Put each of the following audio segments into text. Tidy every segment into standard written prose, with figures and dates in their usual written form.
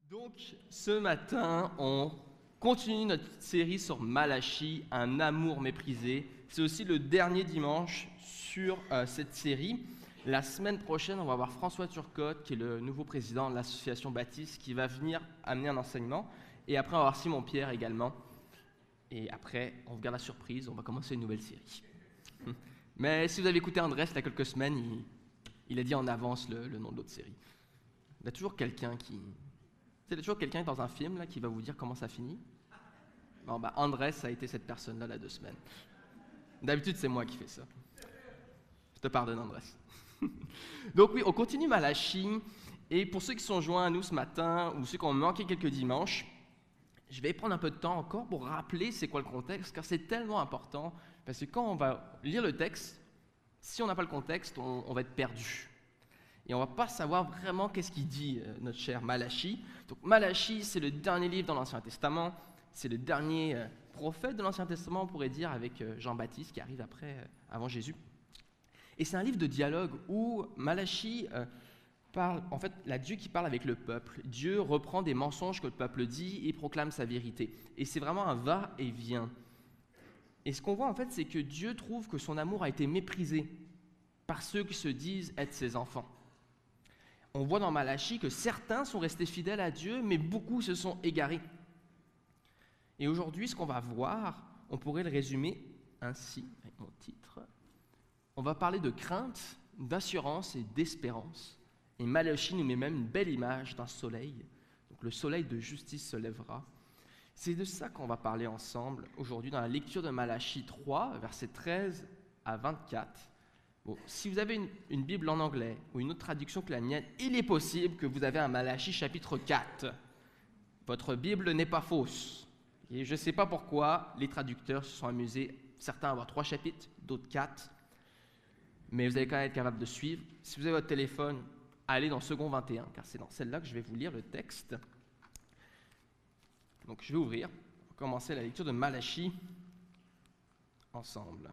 Donc, ce matin, on continue notre série sur Malachie, un amour méprisé. C'est aussi le dernier dimanche sur cette série. La semaine prochaine, on va voir François Turcotte, qui est le nouveau président de l'association Baptiste, qui va venir amener un enseignement. Et après, on va voir Simon Pierre également. Et après, on vous garde la surprise, on va commencer une nouvelle série. Mais si vous avez écouté Andrés il y a quelques semaines, il a dit en avance le nom de l'autre série. Il y a toujours quelqu'un qui... Il y a toujours quelqu'un dans un film là, qui va vous dire comment ça finit. Bon, Andrés a été cette personne-là il y a 2 semaines. D'habitude, c'est moi qui fais ça. Je te pardonne, Andrés. Donc oui, on continue Malachie. Et pour ceux qui sont joints à nous ce matin, ou ceux qui ont manqué quelques dimanches, je vais prendre un peu de temps encore pour rappeler c'est quoi le contexte, car c'est tellement important, parce que quand on va lire le texte, si on n'a pas le contexte, on va être perdu. Et on ne va pas savoir vraiment qu'est-ce qu'il dit, notre cher Malachie. Donc Malachie, c'est le dernier livre dans l'Ancien Testament, c'est le dernier prophète de l'Ancien Testament, on pourrait dire, avec Jean-Baptiste qui arrive avant Jésus. Et c'est un livre de dialogue où Malachie parle, en fait, Dieu qui parle avec le peuple. Dieu reprend des mensonges que le peuple dit et proclame sa vérité. Et c'est vraiment un va-et-vient. Et ce qu'on voit, en fait, c'est que Dieu trouve que son amour a été méprisé par ceux qui se disent être ses enfants. On voit dans Malachie que certains sont restés fidèles à Dieu, mais beaucoup se sont égarés. Et aujourd'hui, ce qu'on va voir, on pourrait le résumer ainsi, avec mon titre. On va parler de crainte, d'assurance et d'espérance. Et Malachie nous met même une belle image d'un soleil. Donc le soleil de justice se lèvera. C'est de ça qu'on va parler ensemble aujourd'hui dans la lecture de Malachie 3, versets 13 à 24. Bon, si vous avez une Bible en anglais ou une autre traduction que la mienne, il est possible que vous avez un Malachie chapitre 4. Votre Bible n'est pas fausse. Et je ne sais pas pourquoi les traducteurs se sont amusés, certains à avoir 3 chapitres, d'autres 4. Mais vous allez quand même être capable de suivre. Si vous avez votre téléphone, allez dans Second 21, car c'est dans celle-là que je vais vous lire le texte. Donc je vais ouvrir, on va commencer la lecture de Malachie ensemble.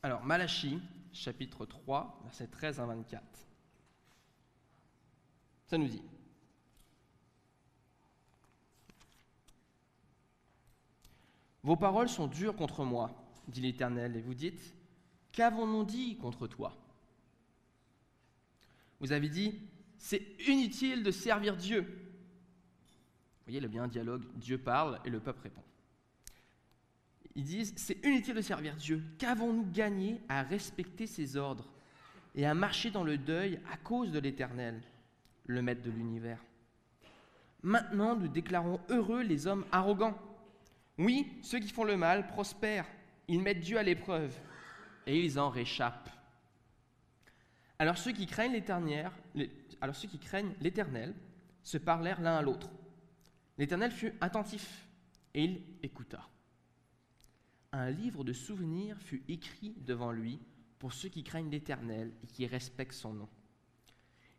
Alors, Malachie, chapitre 3, versets 13 à 24. Ça nous dit: Vos paroles sont dures contre moi, dit l'Éternel, et vous dites: Qu'avons-nous dit contre toi? Vous avez dit: C'est inutile de servir Dieu. Vous voyez, il y a bien un dialogue, Dieu parle et le peuple répond. Ils disent: c'est inutile de servir Dieu. Qu'avons-nous gagné à respecter ses ordres et à marcher dans le deuil à cause de l'Éternel, le Maître de l'univers? Maintenant, nous déclarons heureux les hommes arrogants. Oui, ceux qui font le mal prospèrent. Ils mettent Dieu à l'épreuve et ils en réchappent. Alors ceux qui craignent l'Éternel se parlèrent l'un à l'autre. L'Éternel fut attentif et il écouta. Un livre de souvenirs fut écrit devant lui pour ceux qui craignent l'Éternel et qui respectent son nom.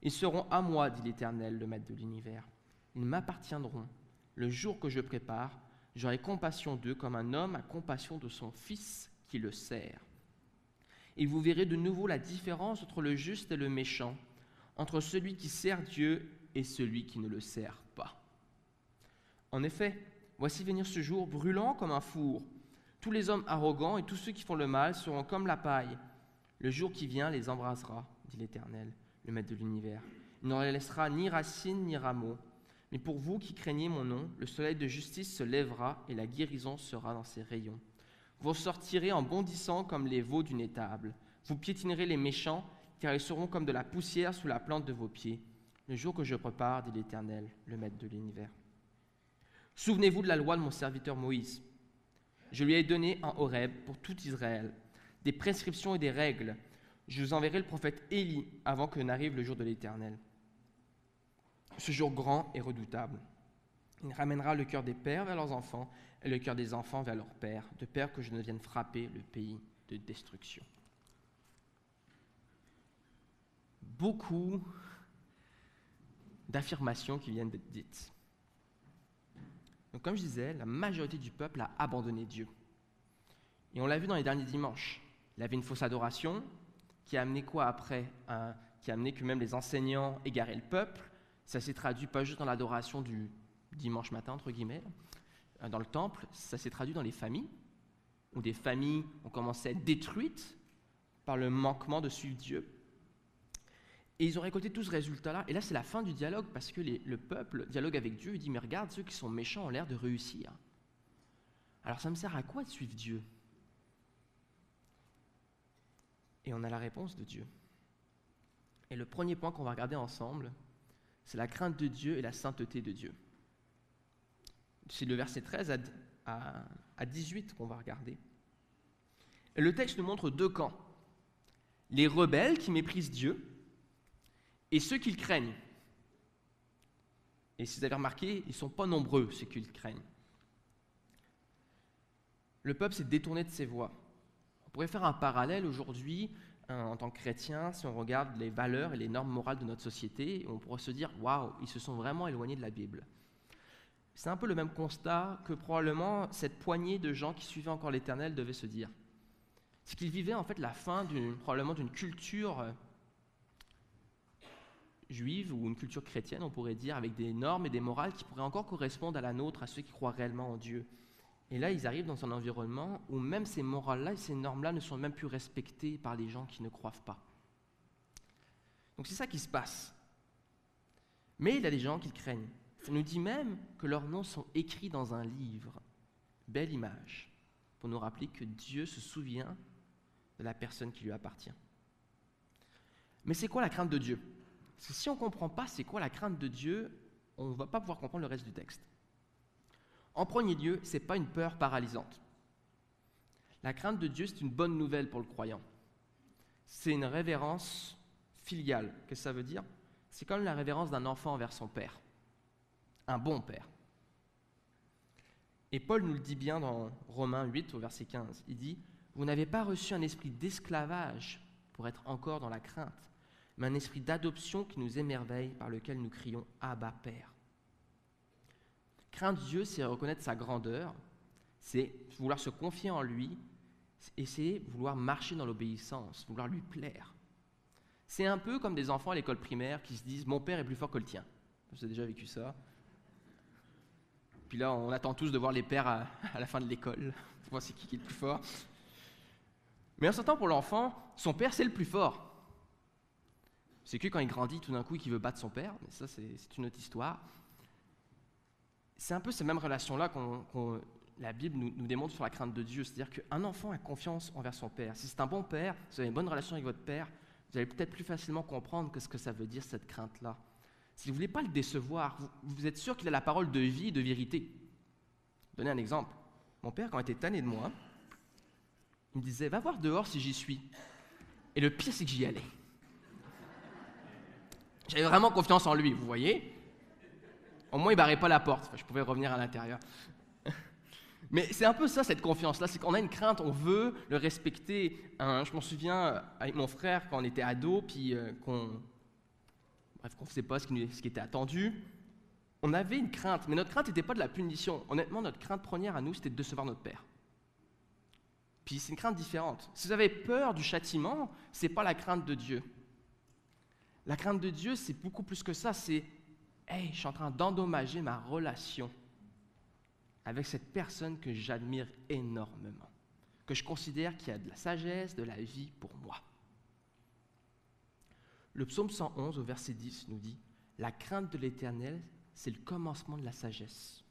Ils seront à moi, dit l'Éternel, le Maître de l'univers. Ils m'appartiendront. Le jour que je prépare, j'aurai compassion d'eux comme un homme a compassion de son fils qui le sert. Et vous verrez de nouveau la différence entre le juste et le méchant, entre celui qui sert Dieu et celui qui ne le sert pas. En effet, voici venir ce jour brûlant comme un four. Tous les hommes arrogants et tous ceux qui font le mal seront comme la paille. Le jour qui vient les embrasera, dit l'Éternel, le Maître de l'univers. Il n'en laissera ni racine ni rameau. Mais pour vous qui craignez mon nom, le soleil de justice se lèvera et la guérison sera dans ses rayons. Vous sortirez en bondissant comme les veaux d'une étable. Vous piétinerez les méchants, car ils seront comme de la poussière sous la plante de vos pieds. Le jour que je prépare, dit l'Éternel, le Maître de l'univers. Souvenez-vous de la loi de mon serviteur Moïse. Je lui ai donné en Horeb pour tout Israël des prescriptions et des règles. Je vous enverrai le prophète Élie avant que n'arrive le jour de l'Éternel. Ce jour grand et redoutable. Il ramènera le cœur des pères vers leurs enfants et le cœur des enfants vers leurs pères, de peur que je ne vienne frapper le pays de destruction. Beaucoup d'affirmations qui viennent d'être dites. Donc comme je disais, la majorité du peuple a abandonné Dieu. Et on l'a vu dans les derniers dimanches. Il avait une fausse adoration qui a amené quoi après qui a amené que même les enseignants égaraient le peuple. Ça s'est traduit pas juste dans l'adoration du dimanche matin, entre guillemets, dans le temple, ça s'est traduit dans les familles, où des familles ont commencé à être détruites par le manquement de suivre Dieu. Et ils ont récolté tout ce résultat-là. Et là, c'est la fin du dialogue, parce que le peuple dialogue avec Dieu. Il dit, mais regarde, ceux qui sont méchants ont l'air de réussir. Alors ça me sert à quoi de suivre Dieu? Et on a la réponse de Dieu. Et le premier point qu'on va regarder ensemble, c'est la crainte de Dieu et la sainteté de Dieu. C'est le verset 13 à 18 qu'on va regarder. Et le texte nous montre deux camps. Les rebelles qui méprisent Dieu et ceux qui le craignent. Et si vous avez remarqué, ils ne sont pas nombreux, ceux qui le craignent. Le peuple s'est détourné de ses voies. On pourrait faire un parallèle aujourd'hui, en tant que chrétien, si on regarde les valeurs et les normes morales de notre société, on pourrait se dire « Waouh, ils se sont vraiment éloignés de la Bible ». C'est un peu le même constat que probablement cette poignée de gens qui suivaient encore l'Éternel devaient se dire. C'est qu'ils vivaient en fait la fin probablement d'une culture juive ou une culture chrétienne, on pourrait dire, avec des normes et des morales qui pourraient encore correspondre à la nôtre, à ceux qui croient réellement en Dieu. Et là, ils arrivent dans un environnement où même ces morales-là et ces normes-là ne sont même plus respectées par les gens qui ne croient pas. Donc c'est ça qui se passe. Mais il y a des gens qui le craignent. Ça nous dit même que leurs noms sont écrits dans un livre. Belle image, pour nous rappeler que Dieu se souvient de la personne qui lui appartient. Mais c'est quoi la crainte de Dieu? Parce que si on ne comprend pas c'est quoi la crainte de Dieu, on ne va pas pouvoir comprendre le reste du texte. En premier lieu, ce n'est pas une peur paralysante. La crainte de Dieu, c'est une bonne nouvelle pour le croyant. C'est une révérence filiale. Qu'est-ce que ça veut dire? C'est comme la révérence d'un enfant envers son père. Un bon père. Et Paul nous le dit bien dans Romains 8, au verset 15. Il dit « Vous n'avez pas reçu un esprit d'esclavage pour être encore dans la crainte, mais un esprit d'adoption qui nous émerveille, par lequel nous crions « Abba, Père ». Craindre Dieu, c'est reconnaître sa grandeur, c'est vouloir se confier en lui, et c'est vouloir marcher dans l'obéissance, vouloir lui plaire. C'est un peu comme des enfants à l'école primaire qui se disent « Mon père est plus fort que le tien ». Vous avez déjà vécu ça. Puis là, on attend tous de voir les pères à la fin de l'école, pour voir c'est qui est le plus fort. Mais en ce temps, pour l'enfant, son père, c'est le plus fort. C'est que quand il grandit, tout d'un coup, qu'il veut battre son père, mais ça, c'est une autre histoire. C'est un peu ces mêmes relations-là que la Bible nous démontre sur la crainte de Dieu. C'est-à-dire qu'un enfant a confiance envers son père. Si c'est un bon père, si vous avez une bonne relation avec votre père, vous allez peut-être plus facilement comprendre ce que ça veut dire, cette crainte-là. Si vous ne voulez pas le décevoir, vous êtes sûr qu'il a la parole de vie et de vérité. Je vais donner un exemple. Mon père, quand il était tanné de moi, il me disait « Va voir dehors si j'y suis ». Et le pire, c'est que j'y allais. J'avais vraiment confiance en lui, vous voyez. Au moins, il ne barrait pas la porte. Enfin, je pouvais revenir à l'intérieur. Mais c'est un peu ça, cette confiance-là. C'est qu'on a une crainte, on veut le respecter. Je m'en souviens, avec mon frère, quand on était ado, puis qu'on ne faisait pas ce qui était attendu, on avait une crainte. Mais notre crainte n'était pas de la punition. Honnêtement, notre crainte première à nous, c'était de décevoir notre père. Puis c'est une crainte différente. Si vous avez peur du châtiment, ce n'est pas la crainte de Dieu. La crainte de Dieu, c'est beaucoup plus que ça. C'est « Hey, je suis en train d'endommager ma relation avec cette personne que j'admire énormément, que je considère qu'il y a de la sagesse, de la vie pour moi. » Le psaume 111, au verset 10, nous dit « La crainte de l'Éternel, c'est le commencement de la sagesse.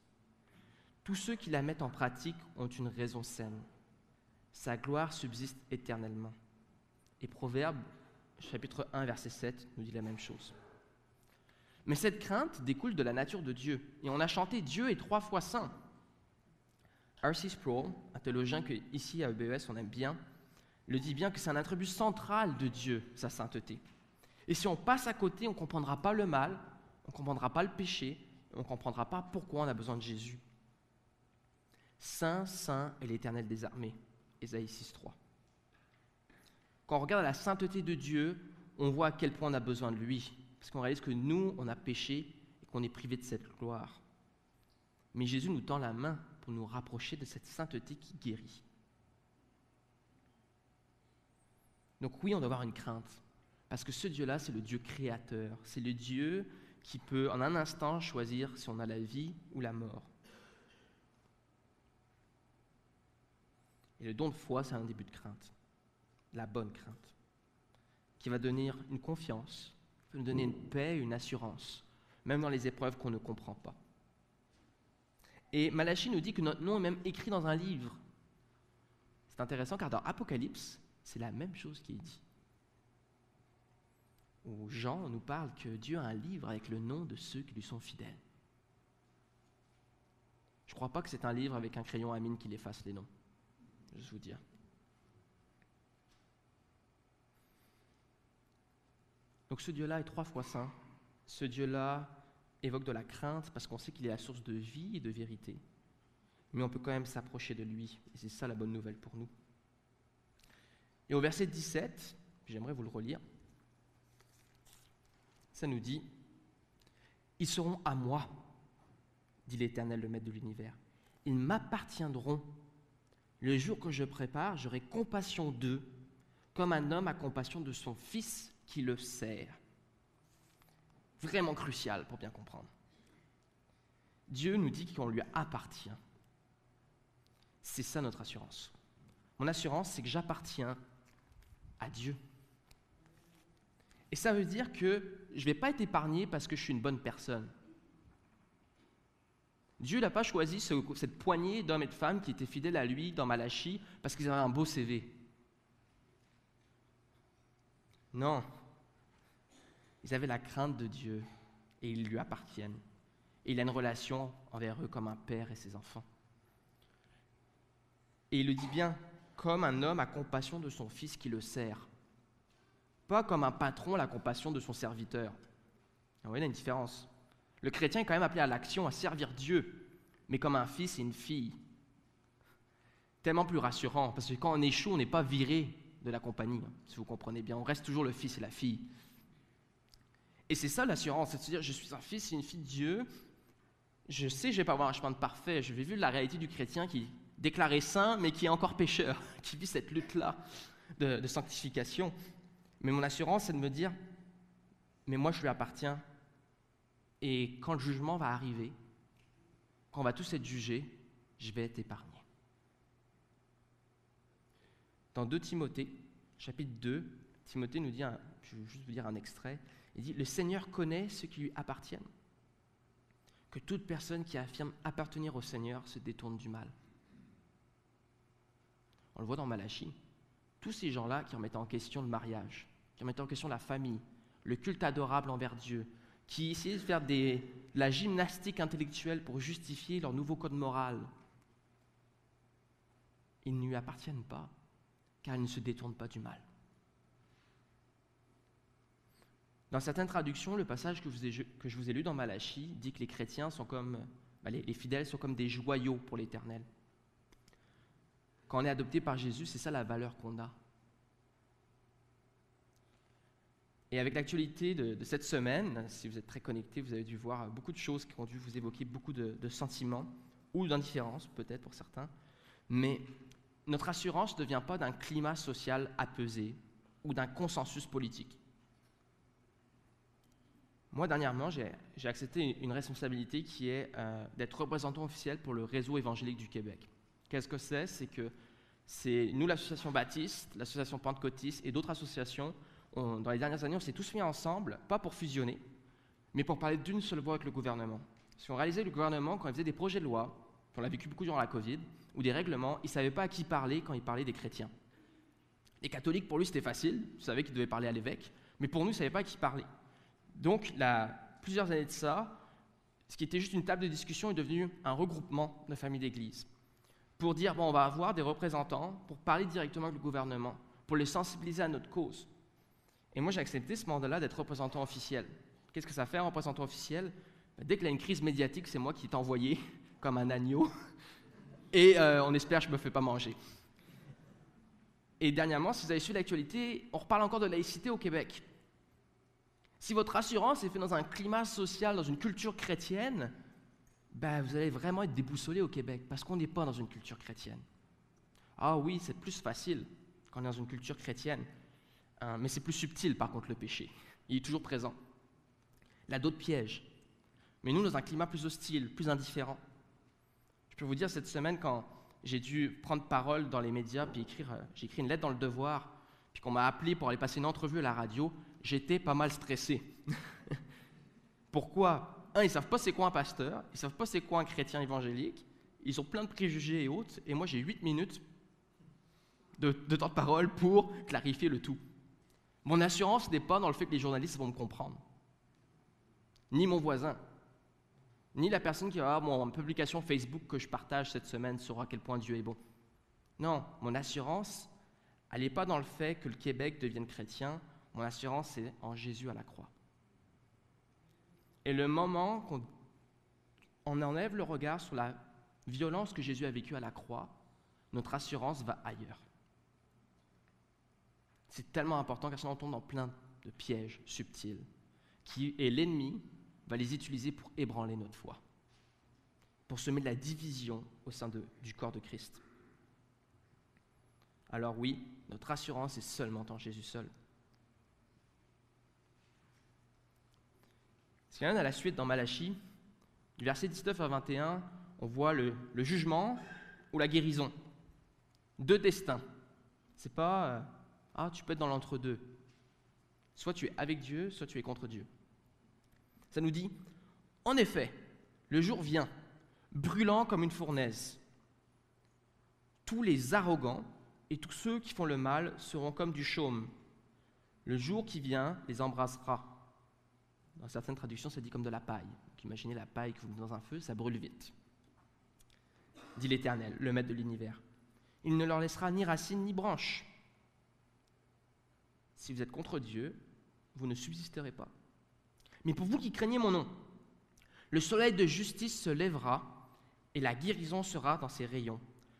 Tous ceux qui la mettent en pratique ont une raison saine. Sa gloire subsiste éternellement. » Et Proverbe, chapitre 1, verset 7, nous dit la même chose. Mais cette crainte découle de la nature de Dieu. Et on a chanté « Dieu est 3 fois saint ». R.C. Sproul, un théologien que ici à EBS on aime bien, le dit bien que c'est un attribut central de Dieu, sa sainteté. Et si on passe à côté, on ne comprendra pas le mal, on ne comprendra pas le péché, on ne comprendra pas pourquoi on a besoin de Jésus. Saint, saint est l'Éternel des armées, Ésaïe 6.3. Quand on regarde la sainteté de Dieu, on voit à quel point on a besoin de lui, parce qu'on réalise que nous, on a péché et qu'on est privé de cette gloire. Mais Jésus nous tend la main pour nous rapprocher de cette sainteté qui guérit. Donc oui, on doit avoir une crainte, parce que ce Dieu-là, c'est le Dieu créateur, c'est le Dieu qui peut en un instant choisir si on a la vie ou la mort. Et le don de foi, c'est un début de crainte, la bonne crainte, qui va donner une confiance, qui va nous donner une paix, une assurance, même dans les épreuves qu'on ne comprend pas. Et Malachie nous dit que notre nom est même écrit dans un livre. C'est intéressant car dans Apocalypse, c'est la même chose qui est dit. Où Jean nous parle que Dieu a un livre avec le nom de ceux qui lui sont fidèles. Je ne crois pas que c'est un livre avec un crayon à mine qui efface les noms. Je vais vous dire. Donc ce Dieu-là est 3 fois saint. Ce Dieu-là évoque de la crainte parce qu'on sait qu'il est la source de vie et de vérité. Mais on peut quand même s'approcher de lui. Et c'est ça la bonne nouvelle pour nous. Et au verset 17, j'aimerais vous le relire, ça nous dit « Ils seront à moi, dit l'Éternel, le Maître de l'univers. Ils m'appartiendront. Le jour que je prépare, j'aurai compassion d'eux, comme un homme a compassion de son fils qui le sert. » Vraiment crucial pour bien comprendre. Dieu nous dit qu'on lui appartient. C'est ça notre assurance. Mon assurance, c'est que j'appartiens à Dieu. Et ça veut dire que je ne vais pas être épargné parce que je suis une bonne personne. Dieu n'a pas choisi cette poignée d'hommes et de femmes qui étaient fidèles à lui dans Malachie parce qu'ils avaient un beau CV. Non. Ils avaient la crainte de Dieu et ils lui appartiennent. Et il a une relation envers eux comme un père et ses enfants. Et il le dit bien, comme un homme a compassion de son fils qui le sert. Pas comme un patron a la compassion de son serviteur. Vous voyez, il y a une différence. Le chrétien est quand même appelé à l'action, à servir Dieu, mais comme un fils et une fille. Tellement plus rassurant, parce que quand on échoue, on n'est pas viré de la compagnie, si vous comprenez bien. On reste toujours le fils et la fille. Et c'est ça l'assurance, c'est de se dire, je suis un fils et une fille de Dieu, je sais que je ne vais pas avoir un chemin de parfait, je vais vivre la réalité du chrétien qui est déclaré saint, mais qui est encore pécheur, qui vit cette lutte-là de sanctification. Mais mon assurance, c'est de me dire, mais moi je lui appartiens, et quand le jugement va arriver, quand on va tous être jugés, je vais être épargné. Dans 2 Timothée, chapitre 2, Timothée nous dit, je vais juste vous dire un extrait, il dit « Le Seigneur connaît ceux qui lui appartiennent, que toute personne qui affirme appartenir au Seigneur se détourne du mal. » On le voit dans Malachie. Tous ces gens-là qui remettent en question le mariage, qui remettent en question la famille, le culte adorable envers Dieu, qui essayaient de faire de la gymnastique intellectuelle pour justifier leur nouveau code moral, ils ne lui appartiennent pas, car ils ne se détournent pas du mal. Dans certaines traductions, le passage que je vous ai lu dans Malachie dit que les chrétiens sont comme, les fidèles sont comme des joyaux pour l'Éternel. Quand on est adopté par Jésus, c'est ça la valeur qu'on a. Et avec l'actualité de cette semaine, si vous êtes très connectés, vous avez dû voir beaucoup de choses qui ont dû vous évoquer beaucoup de sentiments, ou d'indifférence peut-être pour certains, mais notre assurance ne vient pas d'un climat social apaisé ou d'un consensus politique. Moi, dernièrement, j'ai accepté une responsabilité qui est d'être représentant officiel pour le réseau évangélique du Québec. Qu'est-ce que c'est ? C'est que c'est nous, l'association baptiste, l'association pentecôtiste et d'autres associations, dans les dernières années, on s'est tous mis ensemble, pas pour fusionner, mais pour parler d'une seule voix avec le gouvernement. Parce qu'on réalisait le gouvernement, quand il faisait des projets de loi, on l'a vécu beaucoup durant la Covid, ou des règlements, il ne savait pas à qui parler quand il parlait des chrétiens. Les catholiques, pour lui, c'était facile, il savait qu'il devait parler à l'évêque, mais pour nous, il ne savait pas à qui parler. Donc, plusieurs années de ça, ce qui était juste une table de discussion est devenu un regroupement de familles d'église pour dire, on va avoir des représentants pour parler directement avec le gouvernement, pour les sensibiliser à notre cause. Et moi, j'ai accepté ce mandat-là d'être représentant officiel. Qu'est-ce que ça fait, un représentant officiel ? Dès qu'il y a une crise médiatique, c'est moi qui est envoyé comme un agneau, et on espère que je ne me fais pas manger. Et dernièrement, si vous avez suivi l'actualité, on reparle encore de laïcité au Québec. Si votre assurance est faite dans un climat social, dans une culture chrétienne, vous allez vraiment être déboussolé au Québec parce qu'on n'est pas dans une culture chrétienne. Ah oui, c'est plus facile quand on est dans une culture chrétienne, mais c'est plus subtil par contre le péché. Il est toujours présent. Il a d'autres pièges. Mais nous, dans un climat plus hostile, plus indifférent. Je peux vous dire, cette semaine, quand j'ai dû prendre parole dans les médias, puis j'ai écrit une lettre dans Le Devoir, puis qu'on m'a appelé pour aller passer une entrevue à la radio, j'étais pas mal stressé. Pourquoi? Ils ne savent pas c'est quoi un pasteur, ils ne savent pas c'est quoi un chrétien évangélique, ils ont plein de préjugés et autres, et moi j'ai 8 minutes de temps de parole pour clarifier le tout. Mon assurance n'est pas dans le fait que les journalistes vont me comprendre, ni mon voisin, ni la personne qui va avoir mon publication Facebook que je partage cette semaine sur à quel point Dieu est bon. Non, mon assurance, elle n'est pas dans le fait que le Québec devienne chrétien, mon assurance c'est en Jésus à la croix. Et le moment qu'on enlève le regard sur la violence que Jésus a vécue à la croix, notre assurance va ailleurs. C'est tellement important car sinon on tombe dans plein de pièges subtils et l'ennemi va les utiliser pour ébranler notre foi, pour semer de la division au sein du corps de Christ. Alors oui, notre assurance est seulement en Jésus seul. Si on regarde à la suite dans Malachie, du verset 19 à 21, on voit le jugement ou la guérison. 2 destins. C'est pas tu peux être dans l'entre-deux. Soit tu es avec Dieu, soit tu es contre Dieu. Ça nous dit, en effet, le jour vient, brûlant comme une fournaise. Tous les arrogants et tous ceux qui font le mal seront comme du chaume. Le jour qui vient les embrasera. Dans certaines traductions, ça dit comme de la paille. Donc, imaginez la paille que vous mettez dans un feu, ça brûle vite. Dit l'Éternel, le Maître de l'univers. Il ne leur laissera ni racine ni branche. Si vous êtes contre Dieu, vous ne subsisterez pas. Mais pour vous qui craignez mon nom, le soleil de justice se lèvera et la guérison sera dans ses rayons.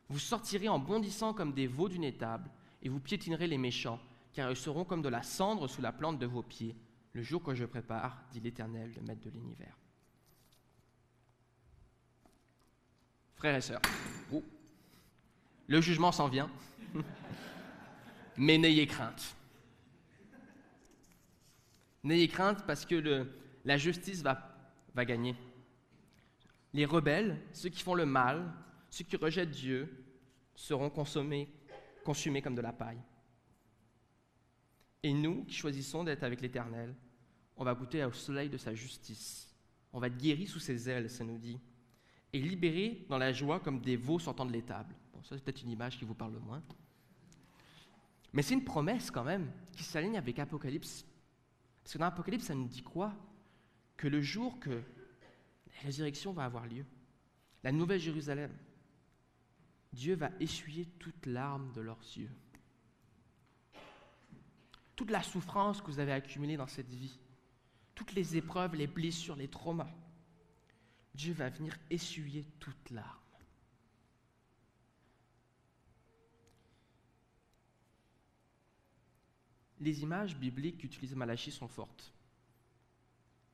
Vous sortirez en bondissant comme des veaux d'une étable et vous piétinerez les méchants, car ils seront comme de la cendre sous la plante de vos pieds, le jour que je prépare, dit l'Éternel, le Maître de l'univers. Frères et sœurs, le jugement s'en vient, mais n'ayez crainte. N'ayez crainte parce que la justice va gagner. Les rebelles, ceux qui font le mal, ceux qui rejettent Dieu, seront consumés comme de la paille. Et nous, qui choisissons d'être avec l'Éternel, on va goûter au soleil de sa justice. On va être guéris sous ses ailes, ça nous dit, et libérés dans la joie comme des veaux sortant de l'étable. Bon, ça, c'est peut-être une image qui vous parle moins. Mais c'est une promesse quand même qui s'aligne avec Apocalypse. Parce que dans Apocalypse, ça nous dit quoi? Que le jour que la résurrection va avoir lieu, la nouvelle Jérusalem, Dieu va essuyer toute larme de leurs yeux. Toute la souffrance que vous avez accumulée dans cette vie, toutes les épreuves, les blessures, les traumas, Dieu va venir essuyer toute larme. Les images bibliques qu'utilise Malachie sont fortes.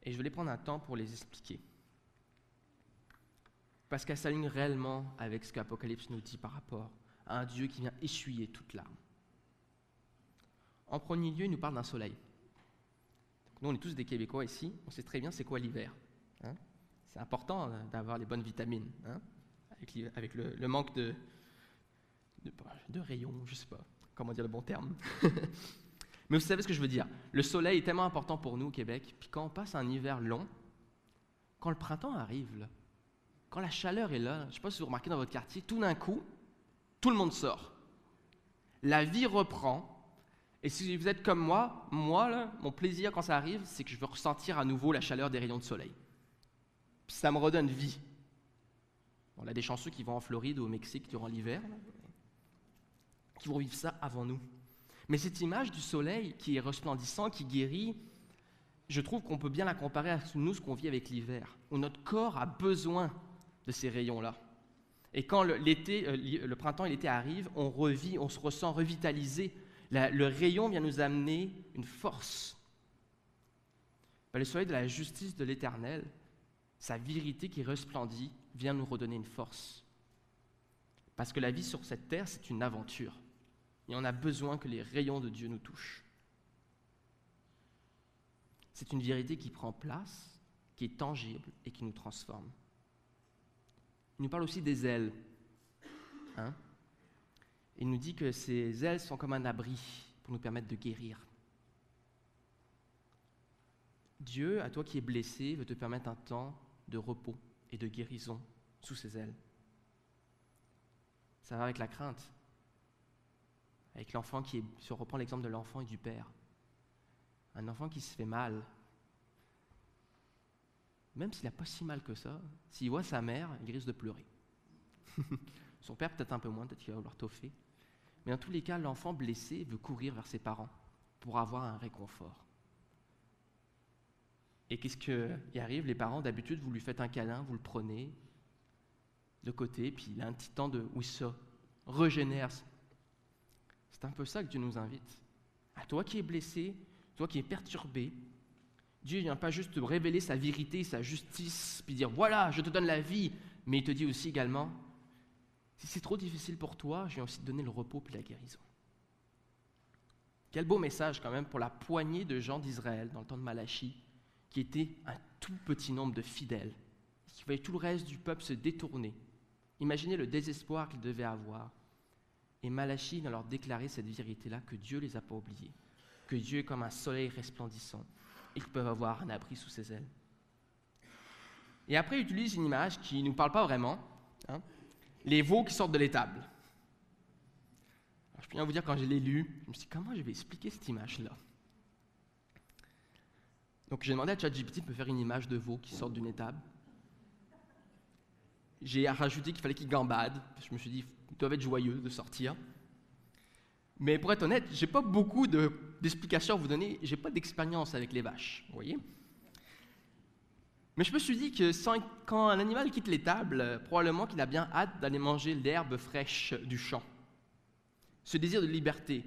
Et je vais prendre un temps pour les expliquer. Parce qu'elles s'alignent réellement avec ce qu'Apocalypse nous dit par rapport à un Dieu qui vient essuyer toute larme. En premier lieu, il nous parle d'un soleil. Donc nous, on est tous des Québécois ici, on sait très bien c'est quoi l'hiver. Hein? C'est important d'avoir les bonnes vitamines, hein? Avec le manque de rayons, je ne sais pas comment dire le bon terme. Mais vous savez ce que je veux dire. Le soleil est tellement important pour nous au Québec, puis quand on passe un hiver long, quand le printemps arrive, là, quand la chaleur est là, je ne sais pas si vous remarquez dans votre quartier, tout d'un coup, tout le monde sort. La vie reprend. Et si vous êtes comme moi, là, mon plaisir quand ça arrive, c'est que je veux ressentir à nouveau la chaleur des rayons de soleil. Puis ça me redonne vie. On a des chanceux qui vont en Floride ou au Mexique durant l'hiver, là, qui vont vivre ça avant nous. Mais cette image du soleil qui est resplendissant, qui guérit, je trouve qu'on peut bien la comparer à nous, ce qu'on vit avec l'hiver, où notre corps a besoin de ces rayons-là. Et quand le printemps et l'été arrivent, on revit, on se ressent revitalisé. Le rayon vient nous amener une force. Le soleil de la justice de l'Éternel, sa vérité qui resplendit vient nous redonner une force. Parce que la vie sur cette terre, c'est une aventure. Et on a besoin que les rayons de Dieu nous touchent. C'est une vérité qui prend place, qui est tangible et qui nous transforme. Il nous parle aussi des ailes. Il nous dit que ces ailes sont comme un abri pour nous permettre de guérir. Dieu, à toi qui es blessé, veut te permettre un temps de repos et de guérison sous ses ailes. Ça va avec la crainte, avec l'enfant qui est, si on reprend l'exemple de l'enfant et du père, un enfant qui se fait mal, même s'il n'a pas si mal que ça, s'il voit sa mère, il risque de pleurer. Son père peut-être un peu moins, peut-être qu'il va vouloir toffer. Mais dans tous les cas, l'enfant blessé veut courir vers ses parents pour avoir un réconfort. Et qu'est-ce qui arrive? Les parents, d'habitude, vous lui faites un câlin, vous le prenez de côté, puis il a un petit temps où il se régénère. C'est un peu ça que Dieu nous invite. À toi qui es blessé, toi qui es perturbé, Dieu ne vient pas juste te révéler sa vérité, sa justice, puis dire « Voilà, je te donne la vie », mais il te dit aussi également « Si c'est trop difficile pour toi, je viens aussi te donner le repos puis la guérison. » Quel beau message quand même pour la poignée de gens d'Israël dans le temps de Malachie, qui était un tout petit nombre de fidèles, qui voyaient tout le reste du peuple se détourner. Imaginez le désespoir qu'ils devaient avoir. Et Malachie vient leur déclarer cette vérité-là, que Dieu ne les a pas oubliés, que Dieu est comme un soleil resplendissant et qu'ils peuvent avoir un abri sous ses ailes. Et après, il utilise une image qui ne nous parle pas vraiment, les veaux qui sortent de l'étable. Alors, je peux bien vous dire, quand je l'ai lu, je me suis dit, comment je vais expliquer cette image-là? Donc j'ai demandé à ChatGPT de me faire une image de veau qui sortent d'une étable. J'ai rajouté qu'il fallait qu'ils gambadent. Je me suis dit, ils doivent être joyeux de sortir. Mais pour être honnête, je n'ai pas beaucoup d'explications à vous donner. Je n'ai pas d'expérience avec les vaches, vous voyez. Mais je me suis dit que quand un animal quitte l'étable, probablement qu'il a bien hâte d'aller manger l'herbe fraîche du champ. Ce désir de liberté.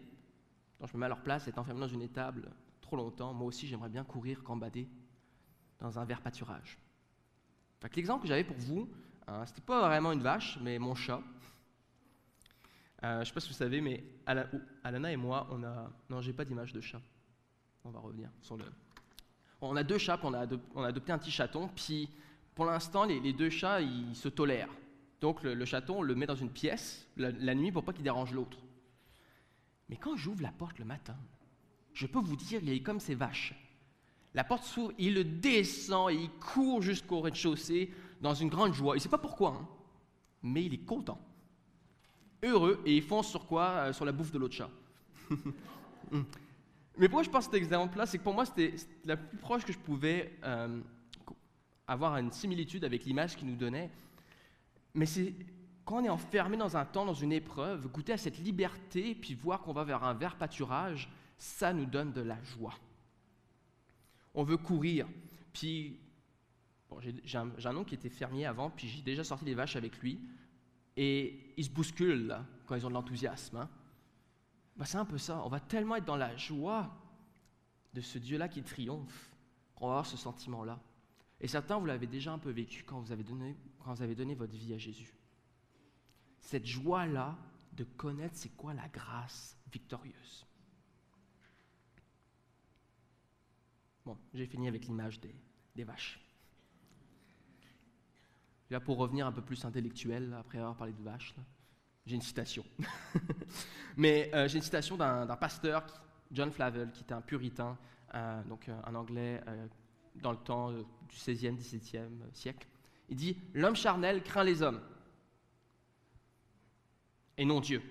Quand je me mets à leur place, être enfermé dans une étable trop longtemps, moi aussi j'aimerais bien courir, gambader dans un vert pâturage. Fait que l'exemple que j'avais pour vous, c'était pas vraiment une vache, mais mon chat. Je ne sais pas si vous savez, mais Alana et moi, non, j'ai pas d'image de chat. On va revenir sur le... On a 2 chats, puis on a adopté un petit chaton, puis pour l'instant, les 2 chats, ils se tolèrent. Donc le chaton, on le met dans une pièce la nuit pour pas qu'il dérange l'autre. Mais quand j'ouvre la porte le matin, je peux vous dire, il est comme ces vaches. La porte s'ouvre, il le descend et il court jusqu'au rez-de-chaussée dans une grande joie. Il ne sait pas pourquoi, mais il est content, heureux, et il fonce sur quoi? Sur la bouffe de l'autre chat. Mais pourquoi je pense cet exemple-là? C'est que pour moi, c'était la plus proche que je pouvais avoir une similitude avec l'image qu'il nous donnait. Mais c'est quand on est enfermé dans un temps, dans une épreuve, goûter à cette liberté, puis voir qu'on va vers un vert pâturage, ça nous donne de la joie. On veut courir, puis bon, j'ai un oncle qui était fermier avant, puis j'ai déjà sorti les vaches avec lui, et ils se bousculent là, quand ils ont de l'enthousiasme. C'est un peu ça, on va tellement être dans la joie de ce Dieu-là qui triomphe, qu'on va avoir ce sentiment-là. Et certains, vous l'avez déjà un peu vécu quand vous avez donné votre vie à Jésus. Cette joie-là de connaître c'est quoi la grâce victorieuse. Bon, j'ai fini avec l'image des vaches. Là, pour revenir un peu plus intellectuel, après avoir parlé de vaches, là, j'ai une citation. Mais j'ai une citation d'un pasteur, John Flavel, qui était un puritain, donc un Anglais dans le temps du XVIe, XVIIe siècle. Il dit « L'homme charnel craint les hommes, et non Dieu.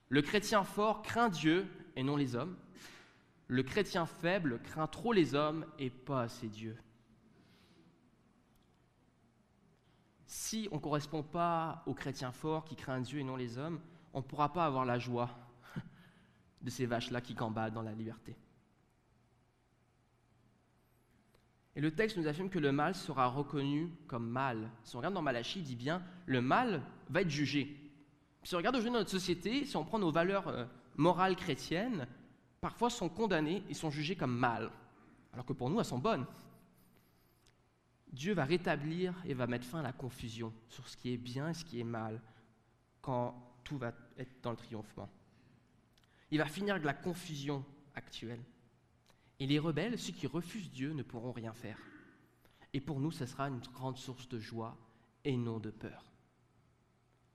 Le chrétien fort craint Dieu, et non les hommes. Le chrétien faible craint trop les hommes, et pas assez Dieu. » Si on ne correspond pas au chrétien fort qui craint Dieu et non les hommes, on ne pourra pas avoir la joie de ces vaches-là qui gambadent dans la liberté. Et le texte nous affirme que le mal sera reconnu comme mal. Si on regarde dans Malachie, il dit bien, le mal va être jugé. Si on regarde aujourd'hui dans notre société, si on prend nos valeurs morales chrétiennes, parfois sont condamnées et sont jugées comme mal, alors que pour nous, elles sont bonnes. Dieu va rétablir et va mettre fin à la confusion sur ce qui est bien et ce qui est mal quand tout va être dans le triomphement. Il va finir avec la confusion actuelle. Et les rebelles, ceux qui refusent Dieu, ne pourront rien faire. Et pour nous, ce sera une grande source de joie et non de peur.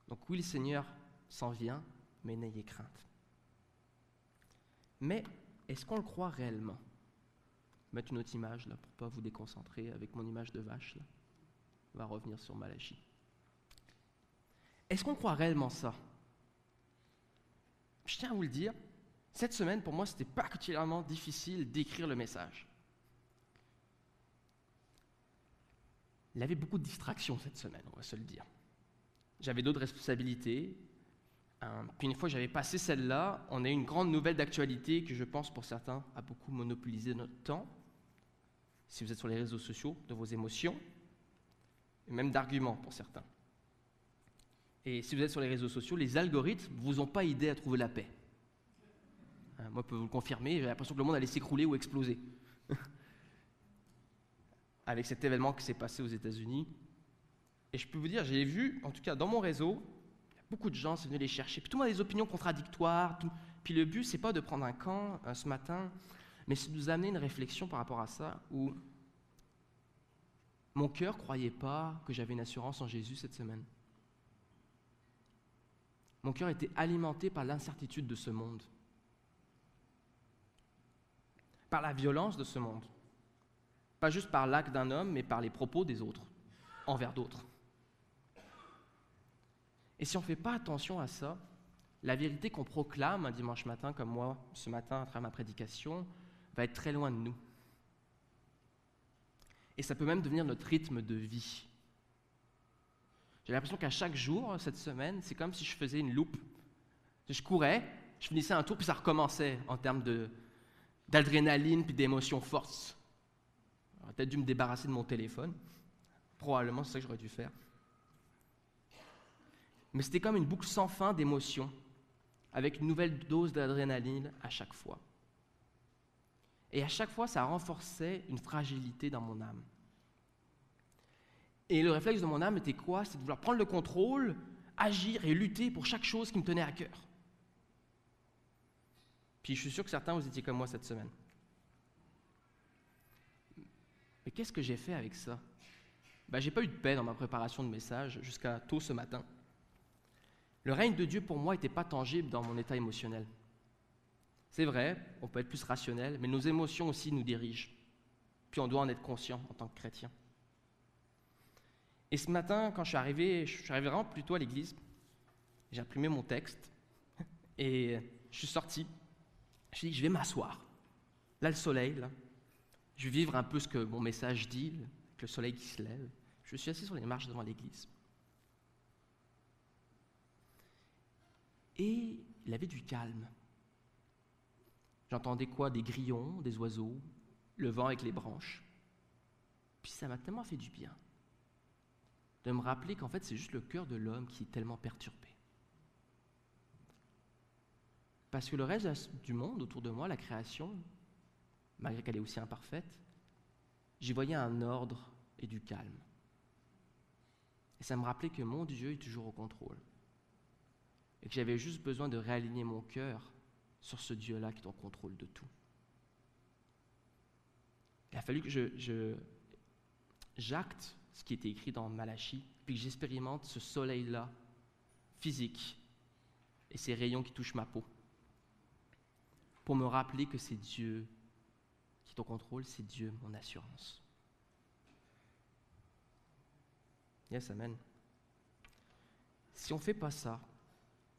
Donc oui, le Seigneur s'en vient, mais n'ayez crainte. Mais est-ce qu'on le croit réellement ? Je vais mettre une autre image là pour ne pas vous déconcentrer avec mon image de vache. Là. On va revenir sur Malachie. Est-ce qu'on croit réellement ça ? Je tiens à vous le dire, cette semaine, pour moi, c'était particulièrement difficile d'écrire le message. Il y avait beaucoup de distractions cette semaine, on va se le dire. J'avais d'autres responsabilités. Puis une fois que j'avais passé celle-là, on a eu une grande nouvelle d'actualité que je pense pour certains a beaucoup monopolisé notre temps. Si vous êtes sur les réseaux sociaux, de vos émotions, et même d'arguments pour certains. Et si vous êtes sur les réseaux sociaux, les algorithmes ne vous ont pas aidé à trouver la paix. Moi, je peux vous le confirmer, j'ai l'impression que le monde allait s'écrouler ou exploser. Avec cet événement qui s'est passé aux États-Unis. Et je peux vous dire, j'ai vu, en tout cas dans mon réseau, beaucoup de gens sont venus les chercher. Puis tout le monde a des opinions contradictoires. Puis le but, c'est pas de prendre un camp ce matin, mais c'est de nous amener une réflexion par rapport à ça, où mon cœur ne croyait pas que j'avais une assurance en Jésus cette semaine. Mon cœur était alimenté par l'incertitude de ce monde, par la violence de ce monde. Pas juste par l'acte d'un homme, mais par les propos des autres, envers d'autres. Et si on ne fait pas attention à ça, la vérité qu'on proclame un dimanche matin, comme moi, ce matin, à travers ma prédication, va être très loin de nous. Et ça peut même devenir notre rythme de vie. J'ai l'impression qu'à chaque jour, cette semaine, c'est comme si je faisais une loupe. Je courais, je finissais un tour, puis ça recommençait en termes d'adrénaline puis d'émotions fortes. J'aurais peut-être dû me débarrasser de mon téléphone. Probablement, c'est ça que j'aurais dû faire. Mais c'était comme une boucle sans fin d'émotions, avec une nouvelle dose d'adrénaline à chaque fois. Et à chaque fois, ça renforçait une fragilité dans mon âme. Et le réflexe de mon âme était quoi ? C'est de vouloir prendre le contrôle, agir et lutter pour chaque chose qui me tenait à cœur. Puis je suis sûr que certains, vous étiez comme moi cette semaine. Mais qu'est-ce que j'ai fait avec ça ? J'ai pas eu de paix dans ma préparation de message jusqu'à tôt ce matin. Le règne de Dieu pour moi n'était pas tangible dans mon état émotionnel. C'est vrai, on peut être plus rationnel, mais nos émotions aussi nous dirigent. Puis on doit en être conscient en tant que chrétien. Et ce matin, quand je suis arrivé vraiment plutôt à l'église, j'ai imprimé mon texte et je suis sorti. Je me suis dit, je vais m'asseoir. Là, le soleil, là. Je vais vivre un peu ce que mon message dit, avec le soleil qui se lève. Je me suis assis sur les marches devant l'église. Et il avait du calme. J'entendais quoi ? Des grillons, des oiseaux, le vent avec les branches. Puis ça m'a tellement fait du bien de me rappeler qu'en fait, c'est juste le cœur de l'homme qui est tellement perturbé. Parce que le reste du monde autour de moi, la création, malgré qu'elle est aussi imparfaite, j'y voyais un ordre et du calme. Et ça me rappelait que mon Dieu est toujours au contrôle. Et que j'avais juste besoin de réaligner mon cœur sur ce Dieu-là qui est en contrôle de tout. Il a fallu que j'acte ce qui était écrit dans Malachie, puis que j'expérimente ce soleil-là, physique, et ces rayons qui touchent ma peau, pour me rappeler que c'est Dieu qui est au contrôle, c'est Dieu mon assurance. Yes, amen. Si on ne fait pas ça,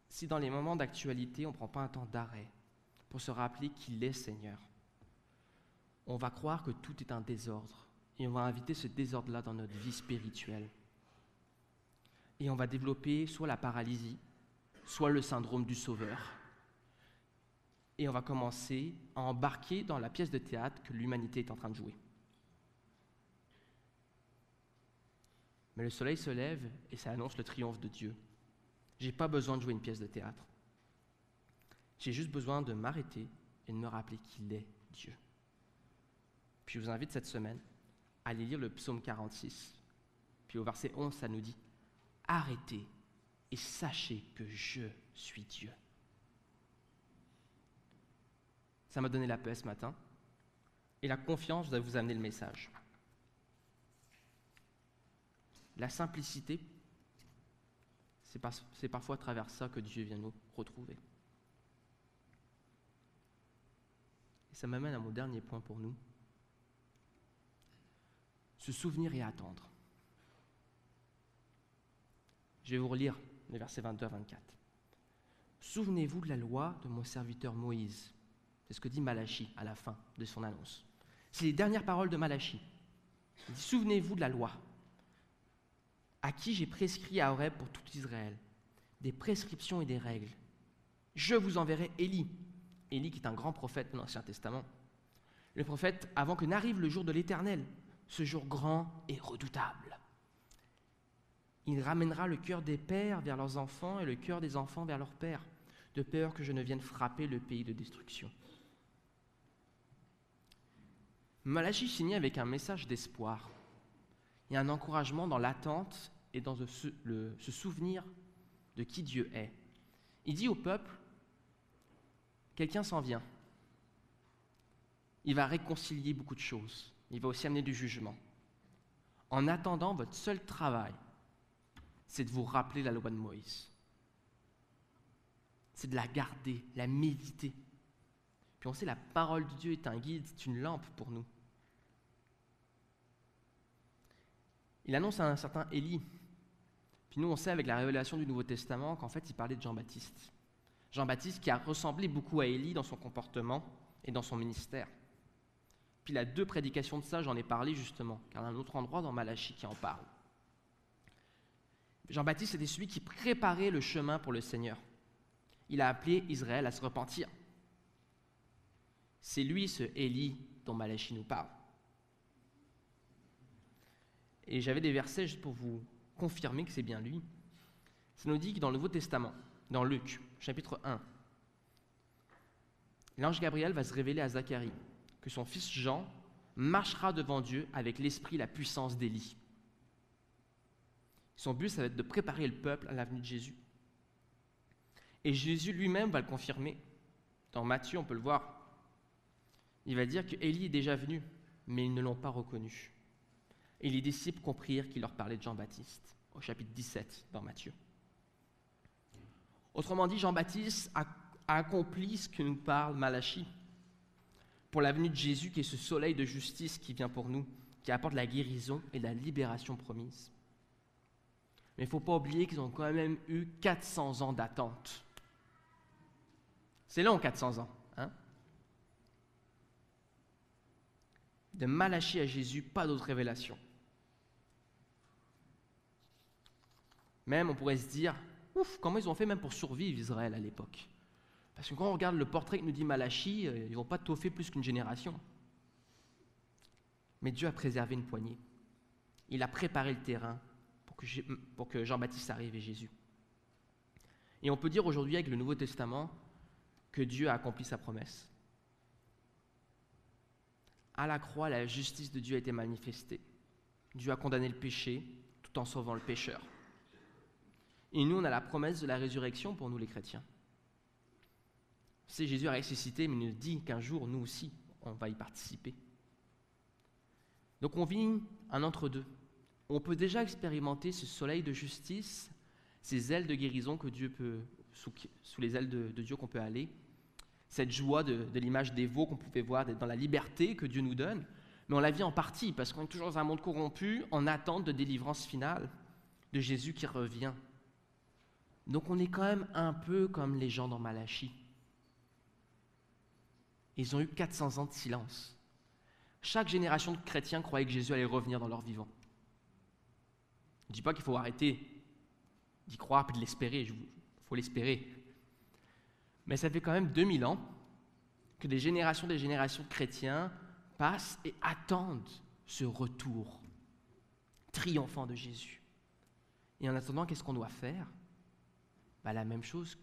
si dans les moments d'actualité, on ne prend pas un temps d'arrêt pour se rappeler qu'il est Seigneur, on va croire que tout est un désordre et on va inviter ce désordre-là dans notre vie spirituelle. Et on va développer soit la paralysie, soit le syndrome du sauveur. Et on va commencer à embarquer dans la pièce de théâtre que l'humanité est en train de jouer. Mais le soleil se lève et ça annonce le triomphe de Dieu. Je n'ai pas besoin de jouer une pièce de théâtre. J'ai juste besoin de m'arrêter et de me rappeler qu'il est Dieu. Puis je vous invite cette semaine Allez lire le psaume 46. Puis au verset 11, ça nous dit « Arrêtez et sachez que je suis Dieu. » Ça m'a donné la paix ce matin et la confiance de vous amener le message. La simplicité, c'est parfois à travers ça que Dieu vient nous retrouver. Et ça m'amène à mon dernier point pour nous. Se souvenir et attendre. Je vais vous relire les versets 22 à 24. « Souvenez-vous de la loi de mon serviteur Moïse. » C'est ce que dit Malachie à la fin de son annonce. C'est les dernières paroles de Malachie. Il dit « Souvenez-vous de la loi, à qui j'ai prescrit à Horeb pour tout Israël, des prescriptions et des règles. Je vous enverrai Élie. » Élie qui est un grand prophète de l'Ancien Testament. Le prophète avant que n'arrive le jour de l'Éternel, ce jour grand et redoutable. Il ramènera le cœur des pères vers leurs enfants et le cœur des enfants vers leurs pères, de peur que je ne vienne frapper le pays de destruction. Malachie finit avec un message d'espoir et un encouragement dans l'attente et dans ce souvenir de qui Dieu est. Il dit au peuple, quelqu'un s'en vient. Il va réconcilier beaucoup de choses. Il va aussi amener du jugement. En attendant, votre seul travail, c'est de vous rappeler la loi de Moïse. C'est de la garder, la méditer. Puis on sait, la parole de Dieu est un guide, c'est une lampe pour nous. Il annonce à un certain Élie. Puis nous, on sait avec la révélation du Nouveau Testament qu'en fait, il parlait de Jean-Baptiste. Jean-Baptiste qui a ressemblé beaucoup à Élie dans son comportement et dans son ministère. Puis il y a 2 prédications de ça, j'en ai parlé justement, car il y a un autre endroit dans Malachie qui en parle. Jean-Baptiste était celui qui préparait le chemin pour le Seigneur. Il a appelé Israël à se repentir. C'est lui, ce Élie, dont Malachie nous parle. Et j'avais des versets juste pour vous confirmer que c'est bien lui. Ça nous dit que dans le Nouveau Testament, dans Luc, chapitre 1, l'ange Gabriel va se révéler à Zacharie, que son fils Jean marchera devant Dieu avec l'esprit et la puissance d'Élie. Son but, ça va être de préparer le peuple à la venue de Jésus. Et Jésus lui-même va le confirmer. Dans Matthieu, on peut le voir. Il va dire qu'Élie est déjà venu, mais ils ne l'ont pas reconnu. Et les disciples comprirent qu'il leur parlait de Jean-Baptiste, au chapitre 17 dans Matthieu. Autrement dit, Jean-Baptiste a accompli ce que nous parle Malachie pour la venue de Jésus, qui est ce soleil de justice qui vient pour nous, qui apporte la guérison et la libération promise. Mais il ne faut pas oublier qu'ils ont quand même eu 400 ans d'attente. C'est long, 400 ans. Hein? De Malachie à Jésus, pas d'autre révélation. Même, on pourrait se dire, comment ils ont fait même pour survivre Israël à l'époque? Parce que quand on regarde le portrait que nous dit Malachie, ils n'ont pas tauffé plus qu'une génération. Mais Dieu a préservé une poignée. Il a préparé le terrain pour que Jean-Baptiste arrive et Jésus. Et on peut dire aujourd'hui avec le Nouveau Testament que Dieu a accompli sa promesse. À la croix, la justice de Dieu a été manifestée. Dieu a condamné le péché tout en sauvant le pécheur. Et nous, on a la promesse de la résurrection pour nous les chrétiens. C'est Jésus a ressuscité, mais il nous dit qu'un jour, nous aussi, on va y participer. Donc on vit un entre-deux. On peut déjà expérimenter ce soleil de justice, ces ailes de guérison que Dieu peut, sous les ailes de Dieu qu'on peut aller, cette joie de l'image des veaux qu'on pouvait voir, d'être dans la liberté que Dieu nous donne, mais on la vit en partie, parce qu'on est toujours dans un monde corrompu, en attente de délivrance finale, de Jésus qui revient. Donc on est quand même un peu comme les gens dans Malachie. Ils ont eu 400 ans de silence. Chaque génération de chrétiens croyait que Jésus allait revenir dans leur vivant. Je ne dis pas qu'il faut arrêter d'y croire et de l'espérer, il faut l'espérer. Mais ça fait quand même 2000 ans que des générations de chrétiens passent et attendent ce retour triomphant de Jésus. Et en attendant, qu'est-ce qu'on doit faire? La même chose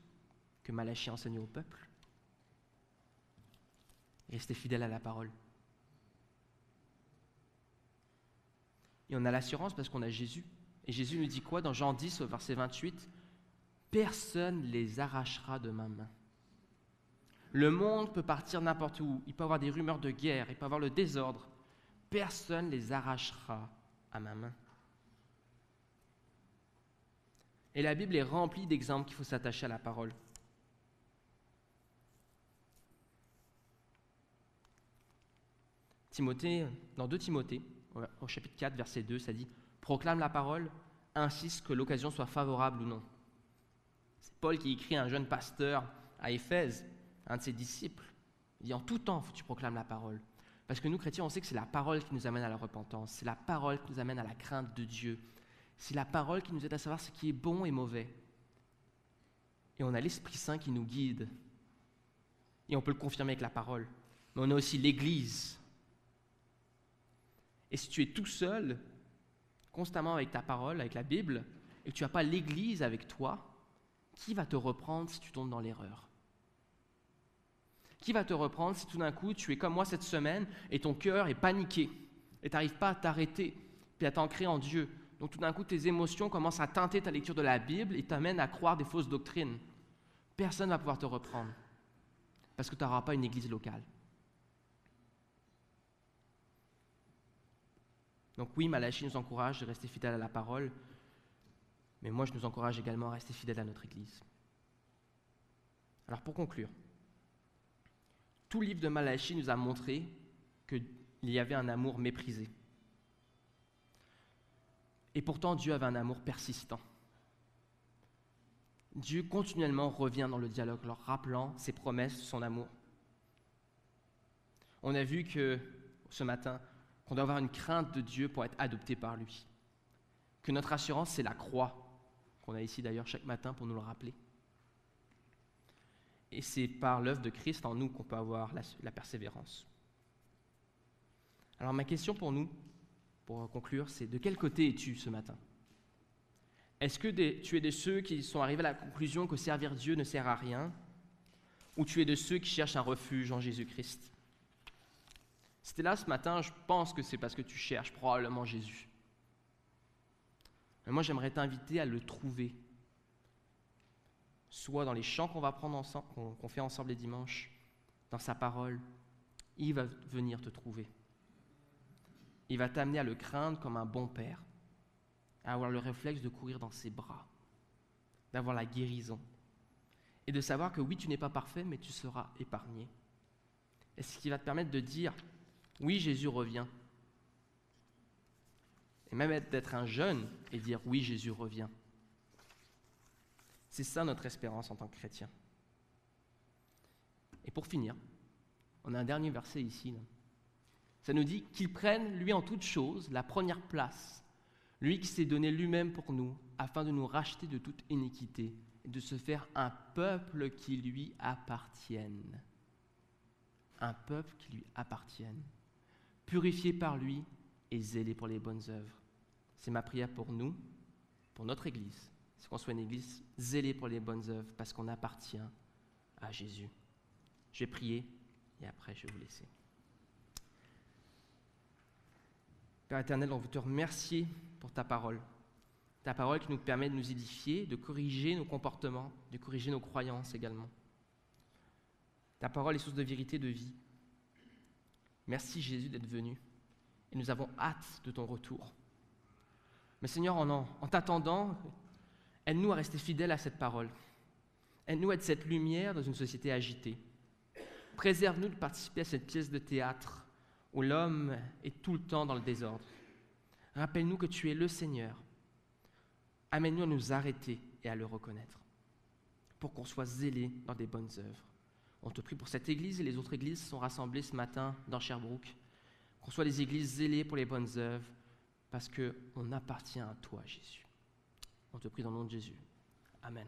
que Malachie enseignait au peuple. Rester fidèle à la parole. Et on a l'assurance parce qu'on a Jésus. Et Jésus nous dit quoi dans Jean 10, au verset 28 ? Personne ne les arrachera de ma main. Le monde peut partir n'importe où. Il peut y avoir des rumeurs de guerre, il peut y avoir le désordre. Personne ne les arrachera à ma main. Et la Bible est remplie d'exemples qu'il faut s'attacher à la parole. Timothée, dans 2 Timothée, au chapitre 4, verset 2, ça dit « Proclame la parole, insiste que l'occasion soit favorable ou non. » C'est Paul qui écrit à un jeune pasteur à Éphèse, un de ses disciples. Il dit « En tout temps, faut que tu proclames la parole. » Parce que nous, chrétiens, on sait que c'est la parole qui nous amène à la repentance. C'est la parole qui nous amène à la crainte de Dieu. C'est la parole qui nous aide à savoir ce qui est bon et mauvais. Et on a l'Esprit Saint qui nous guide. Et on peut le confirmer avec la parole. Mais on a aussi l'Église. Et si tu es tout seul, constamment avec ta parole, avec la Bible, et que tu n'as pas l'Église avec toi, qui va te reprendre si tu tombes dans l'erreur ? Qui va te reprendre si tout d'un coup tu es comme moi cette semaine et ton cœur est paniqué et tu n'arrives pas à t'arrêter puis à t'ancrer en Dieu? Donc tout d'un coup tes émotions commencent à teinter ta lecture de la Bible et t'amènent à croire des fausses doctrines. Personne ne va pouvoir te reprendre parce que tu n'auras pas une église locale. Donc oui, Malachie nous encourage de rester fidèles à la parole, mais moi je nous encourage également à rester fidèles à notre église. Alors pour conclure, tout le livre de Malachie nous a montré qu'il y avait un amour méprisé. Et pourtant, Dieu avait un amour persistant. Dieu continuellement revient dans le dialogue, leur rappelant ses promesses, son amour. On a vu que ce matin, qu'on doit avoir une crainte de Dieu pour être adopté par lui. Que notre assurance, c'est la croix, qu'on a ici d'ailleurs chaque matin pour nous le rappeler. Et c'est par l'œuvre de Christ en nous qu'on peut avoir la persévérance. Alors ma question pour nous, pour conclure, c'est de quel côté es-tu ce matin ? Est-ce que tu es de ceux qui sont arrivés à la conclusion que servir Dieu ne sert à rien ? Ou tu es de ceux qui cherchent un refuge en Jésus-Christ ? Si tu es là ce matin, je pense que c'est parce que tu cherches probablement Jésus. Mais moi, j'aimerais t'inviter à le trouver. Soit dans les chants qu'on va prendre ensemble, qu'on fait ensemble les dimanches, dans sa parole, il va venir te trouver. Il va t'amener à le craindre comme un bon père, à avoir le réflexe de courir dans ses bras, d'avoir la guérison, et de savoir que oui, tu n'es pas parfait, mais tu seras épargné. Et ce qui va te permettre de dire, oui, Jésus revient. Et même d'être un jeune et dire, oui, Jésus revient. C'est ça notre espérance en tant que chrétien. Et pour finir, on a un dernier verset ici. Là. Ça nous dit qu'il prenne, lui en toute chose, la première place, lui qui s'est donné lui-même pour nous, afin de nous racheter de toute iniquité et de se faire un peuple qui lui appartienne. Un peuple qui lui appartienne. Purifié par lui et zélé pour les bonnes œuvres. C'est ma prière pour nous, pour notre Église. C'est qu'on soit une Église zélée pour les bonnes œuvres parce qu'on appartient à Jésus. Je vais prier et après je vais vous laisser. Père éternel, on veut te remercier pour ta parole qui nous permet de nous édifier, de corriger nos comportements, de corriger nos croyances également. Ta parole est source de vérité, de vie. Merci Jésus d'être venu et nous avons hâte de ton retour. Mais Seigneur, en t'attendant, aide-nous à rester fidèles à cette parole. Aide-nous à être cette lumière dans une société agitée. Préserve-nous de participer à cette pièce de théâtre où l'homme est tout le temps dans le désordre. Rappelle-nous que tu es le Seigneur. Amène-nous à nous arrêter et à le reconnaître pour qu'on soit zélés dans des bonnes œuvres. On te prie pour cette église et les autres églises qui sont rassemblées ce matin dans Sherbrooke, qu'on soit des églises zélées pour les bonnes œuvres parce qu'on appartient à toi, Jésus. On te prie dans le nom de Jésus. Amen.